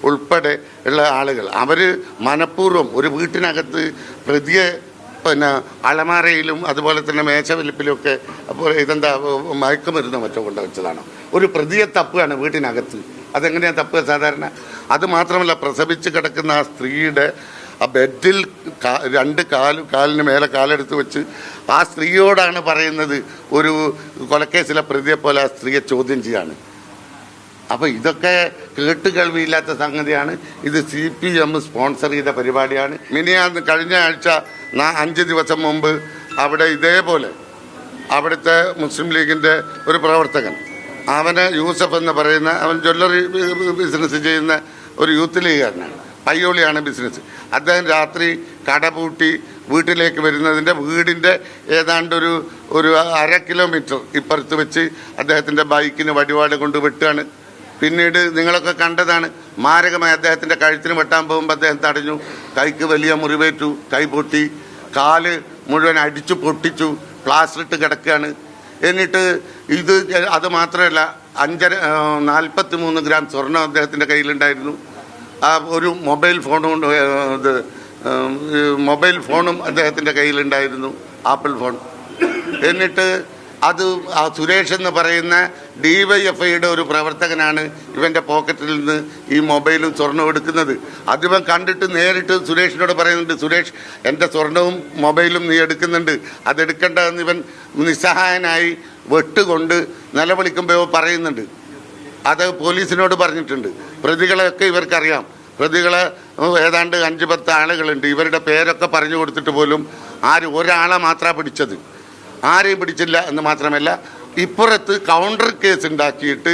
ഉൾപ്പെടെ ഉള്ള ആളുകൾ അവർ മനഃപൂർവ്വം ഒരു വീട്ടിനകത്ത് പ്രതിയെ അലമാരയിലും അതുപോലെ തന്നെ മേശവലിപ്പിലുമൊക്കെ അപ്പോൾ ഇതെന്താ മയക്കുമരുന്നോ മറ്റോ കൊണ്ടുവച്ചതാണ്. ഒരു പ്രതിയെ തപ്പുകയാണ് വീട്ടിനകത്ത്. അതെങ്ങനെയാണ് തപ്പുക സാധാരണ? അത് മാത്രമല്ല, പ്രസവിച്ച് കിടക്കുന്ന ആ സ്ത്രീയുടെ ആ ബെഡിൽ രണ്ട് കാലിന് മേലെ കാലെടുത്ത് വെച്ച് ആ സ്ത്രീയോടാണ് പറയുന്നത് ഒരു കൊലക്കേസിലെ പ്രതിയെ പോലെ ആ സ്ത്രീയെ ചോദ്യം ചെയ്യാണ്. അപ്പോൾ ഇതൊക്കെ കേട്ടുകേൾവിയില്ലാത്ത സംഗതിയാണ്. ഇത് CPM സ്പോൺസർ ചെയ്ത പരിപാടിയാണ്. കഴിഞ്ഞ ആഴ്ച 5 ദിവസം മുമ്പ് അവിടെ ഇതേപോലെ അവിടുത്തെ മുസ്ലിം ലീഗിൻ്റെ ഒരു പ്രവർത്തകൻ, അവന് യൂസഫ് എന്ന് പറയുന്ന, അവൻ ജ്വല്ലറി ബിസിനസ് ചെയ്യുന്ന ഒരു യൂത്ത് ലീഗുകാരനാണ്. പയ്യോളിയാണ് ബിസിനസ്. അദ്ദേഹം രാത്രി കട പൂട്ടി വീട്ടിലേക്ക് വരുന്നതിൻ്റെ വീടിൻ്റെ ഏതാണ്ട് ഒരു 1/2 കിലോമീറ്റർ ഇപ്പുറത്ത് വെച്ച് അദ്ദേഹത്തിൻ്റെ ബൈക്കിന് വടിവാട് കൊണ്ട് വെട്ടുകയാണ്. പിന്നീട് നിങ്ങളൊക്കെ കണ്ടതാണ്, മാരകമായി അദ്ദേഹത്തിൻ്റെ കഴുത്തിന് വെട്ടാൻ പോകുമ്പോൾ അദ്ദേഹം തടഞ്ഞു. കൈക്ക് വലിയ മുറിവേറ്റു, കൈ പൊട്ടി, കാല് മുഴുവൻ അടിച്ചു പൊട്ടിച്ചു, പ്ലാസ്റ്റർ ഇട്ട് കിടക്കുകയാണ്. എന്നിട്ട് അത് മാത്രമല്ല, 43 ഗ്രാം സ്വർണം അദ്ദേഹത്തിൻ്റെ കയ്യിലുണ്ടായിരുന്നു. ഒരു മൊബൈൽ ഫോണും അദ്ദേഹത്തിൻ്റെ കയ്യിലുണ്ടായിരുന്നു, ആപ്പിൾ ഫോൺ. എന്നിട്ട് സുരേഷ് എന്ന് പറയുന്ന DYFIയുടെ ഒരു പ്രവർത്തകനാണ് ഇവൻ്റെ പോക്കറ്റിൽ നിന്ന് ഈ മൊബൈലും സ്വർണവും എടുക്കുന്നത്. അതിവൻ കണ്ടിട്ട് നേരിട്ട് സുരേഷിനോട് പറയുന്നുണ്ട്, സുരേഷ്, എൻ്റെ സ്വർണവും മൊബൈലും നീ എടുക്കുന്നുണ്ട്, അതെടുക്കേണ്ടതെന്ന് ഇവൻ നിസ്സഹായനായി വെട്ടുകൊണ്ട് നിലവിളിക്കുമ്പോൾ പറയുന്നുണ്ട്. അത് പോലീസിനോട് പറഞ്ഞിട്ടുണ്ട്. പ്രതികളെയൊക്കെ ഇവർക്കറിയാം. പ്രതികളെ ഏതാണ്ട് 5-10 ആളുകളുണ്ട്. ഇവരുടെ പേരൊക്കെ പറഞ്ഞു കൊടുത്തിട്ട് പോലും ഒരാളെ മാത്രമാണ് പിടിച്ചത്. ആരെയും പിടിച്ചില്ല എന്ന് മാത്രമല്ല, ഇപ്പുറത്ത് കൗണ്ടർ കേസ് ഉണ്ടാക്കിയിട്ട്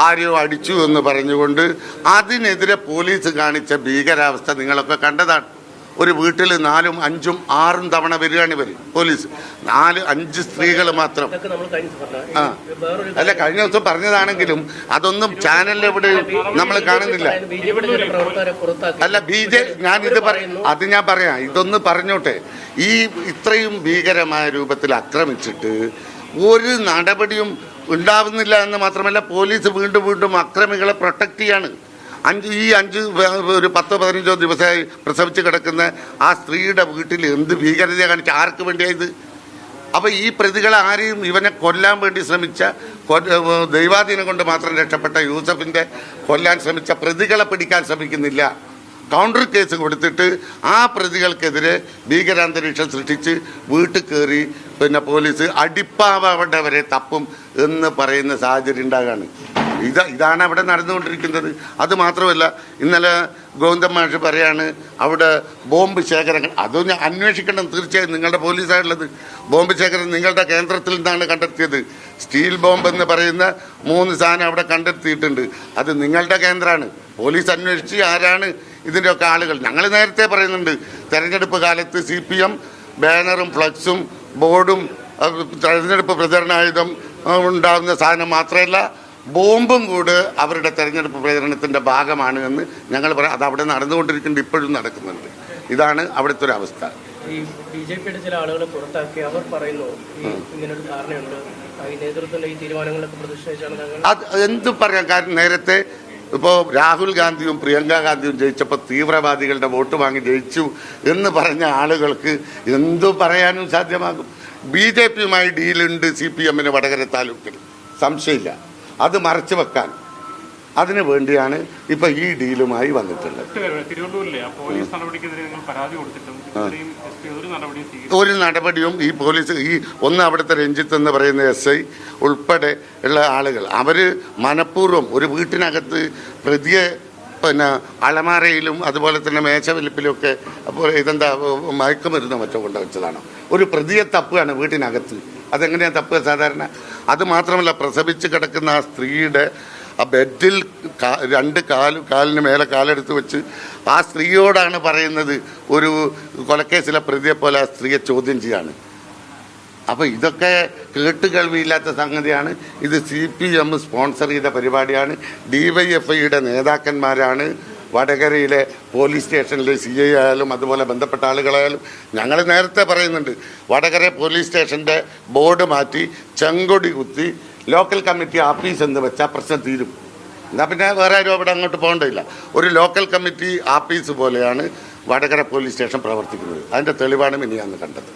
ആരെയോ അടിച്ചു എന്ന് പറഞ്ഞുകൊണ്ട് അതിനെതിരെ പോലീസ് കാണിച്ച ഭീകരാവസ്ഥ നിങ്ങളൊക്കെ കണ്ടതാണ്. ഒരു വീട്ടിൽ 4, 5, 6 തവണ വരികയാണ് ഇവർ പോലീസ്. 4, 5 സ്ത്രീകൾ മാത്രം. അല്ല, കഴിഞ്ഞ ദിവസം പറഞ്ഞതാണെങ്കിലും അതൊന്നും ചാനലിൽ എവിടെ നമ്മൾ കാണുന്നില്ല. അല്ല, ഞാൻ പറയാം, ഇതൊന്ന് പറഞ്ഞോട്ടെ. ഇത്രയും ഭീകരമായ രൂപത്തിൽ ആക്രമിച്ചിട്ട് ഒരു നടപടിയും ഉണ്ടാവുന്നില്ല എന്ന് മാത്രമല്ല, പോലീസ് വീണ്ടും അക്രമികളെ പ്രൊട്ടക്ട് ചെയ്യാണ്. ഒരു 10-15 ദിവസമായി പ്രസവിച്ച് കിടക്കുന്ന ആ സ്ത്രീയുടെ വീട്ടിൽ എന്ത് ഭീകരത കാണിച്ച് ആർക്ക് വേണ്ടിയായത്? അപ്പോൾ ഈ പ്രതികളെ ആരെയും ഇവനെ കൊല്ലാൻ വേണ്ടി ശ്രമിച്ച, ദൈവാധീനം കൊണ്ട് മാത്രം രക്ഷപ്പെട്ട യൂസഫിൻ്റെ കൊല്ലാൻ ശ്രമിച്ച പ്രതികളെ പിടിക്കാൻ ശ്രമിക്കുന്നില്ല. കൗണ്ടർ കേസ് കൊടുത്തിട്ട് ആ പ്രതികൾക്കെതിരെ ഭീകരാന്തരീക്ഷം സൃഷ്ടിച്ച് വീട്ടിൽ കയറി പോലീസ് അടിപ്പാവവരെ തപ്പും എന്ന് പറയുന്ന സാഹചര്യം ഉണ്ടാകാണ്. ഇതാണ് അവിടെ നടന്നുകൊണ്ടിരിക്കുന്നത്. അതുമാത്രമല്ല, ഇന്നലെ ഗോവിന്ദൻ മാഷ് പറയാണ് അവിടെ ബോംബ് ശേഖരങ്ങൾ. അതൊന്നും അന്വേഷിക്കണം തീർച്ചയായും. നിങ്ങളുടെ പോലീസാണുള്ളത്. ബോംബ് ശേഖരം നിങ്ങളുടെ കേന്ദ്രത്തിൽ നിന്നാണ് കണ്ടെത്തിയത്. സ്റ്റീൽ ബോംബ് എന്ന് പറയുന്ന 3 സാധനം അവിടെ കണ്ടെത്തിയിട്ടുണ്ട്. അത് നിങ്ങളുടെ കേന്ദ്രമാണ്. പോലീസ് അന്വേഷിച്ച് ആരാണ് ഇതിൻ്റെയൊക്കെ ആളുകൾ. ഞങ്ങൾ നേരത്തെ പറയുന്നുണ്ട്, തെരഞ്ഞെടുപ്പ് കാലത്ത് CPM ബാനറും ഫ്ലക്സും ബോർഡും തെരഞ്ഞെടുപ്പ് പ്രചരണായുധം ഉണ്ടാകുന്ന സാധനം മാത്രമല്ല, ബോംബും കൂടെ അവരുടെ തെരഞ്ഞെടുപ്പ് പ്രചരണത്തിൻ്റെ ഭാഗമാണ് എന്ന് ഞങ്ങൾ പറയാം. അത് അവിടെ നടന്നുകൊണ്ടിരിക്കുന്നുണ്ട്, ഇപ്പോഴും നടക്കുന്നുണ്ട്. ഇതാണ് അവിടുത്തെ ഒരു അവസ്ഥ. ഈ BJPയുടെ ചില ആളുകളെ പുറത്താക്കി അവർ പറയുന്നു ഇങ്ങനൊരു ധാരണയുണ്ട്, ഈ നേതൃത്വത്തിൻ്റെ ഈ തീരുമാനങ്ങളൊക്കെ പ്രതിഷേധിച്ചാണ്. അത് എന്ത് പറയാം? കാരണം നേരത്തെ ഇപ്പോൾ രാഹുൽ ഗാന്ധിയും പ്രിയങ്ക ഗാന്ധിയും ജയിച്ചപ്പോൾ തീവ്രവാദികളുടെ വോട്ട് വാങ്ങി ജയിച്ചു എന്ന് പറഞ്ഞ ആളുകൾക്ക് എന്തു പറയാനും സാധ്യമാകും. BJPയുമായി ഡീലുണ്ട് CPMന് വടകര താലൂക്കിൽ, സംശയമില്ല. അത് മറച്ചു വെക്കാൻ അതിനു വേണ്ടിയാണ് ഇപ്പൊ ഈ ഡീലുമായി വന്നിട്ടുള്ളത്. ഒരു നടപടിയും ഈ പോലീസ് ഒന്ന് അവിടുത്തെ രഞ്ജിത്ത് എന്ന് പറയുന്ന SI ഉൾപ്പെടെ ഉള്ള ആളുകൾ അവര് മനഃപൂർവ്വം ഒരു വീട്ടിനകത്ത് പ്രതിയെ അലമാരയിലും അതുപോലെ തന്നെ മേശവലിപ്പിലുമൊക്കെ അപ്പോൾ ഇതെന്താ മയക്കുമരുന്നോ മറ്റോ കൊണ്ടുവച്ചതാണ്. ഒരു പ്രതിയെ തപ്പുകയാണ് വീട്ടിനകത്ത്. അതെങ്ങനെയാണ് തപ്പുക സാധാരണ? അത് മാത്രമല്ല, പ്രസവിച്ച് കിടക്കുന്ന ആ സ്ത്രീയുടെ ആ ബെഡിൽ രണ്ട് കാലിന് മേലെ കാലെടുത്ത് വെച്ച് ആ സ്ത്രീയോടാണ് പറയുന്നത് ഒരു കൊലക്കേസിലെ പ്രതിയെ പോലെ ആ സ്ത്രീയെ ചോദ്യം ചെയ്യാണ്. അപ്പോൾ ഇതൊക്കെ കേട്ടുകേൾവിയില്ലാത്ത സംഗതിയാണ്. ഇത് CPM സ്പോൺസർ ചെയ്ത പരിപാടിയാണ്. DYFIയുടെ നേതാക്കന്മാരാണ് വടകരയിലെ പോലീസ് സ്റ്റേഷനിലെ CI ആയാലും അതുപോലെ ബന്ധപ്പെട്ട ആളുകളായാലും. ഞങ്ങൾ നേരത്തെ പറയുന്നുണ്ട്, വടകര പോലീസ് സ്റ്റേഷൻ്റെ ബോർഡ് മാറ്റി ചെങ്കൊടി കുത്തി ലോക്കൽ കമ്മിറ്റി ആഫീസ് എന്ന് വെച്ചാൽ പ്രശ്നം തീരും. എന്നാൽ പിന്നെ വേറെ ആരും അവിടെ അങ്ങോട്ട് പോകേണ്ടതില്ല. ഒരു ലോക്കൽ കമ്മിറ്റി ആഫീസ് പോലെയാണ് വടകര പോലീസ് സ്റ്റേഷൻ പ്രവർത്തിക്കുന്നത്. അതിൻ്റെ തെളിവാണ് മിനിയാന്ന് കണ്ടത്.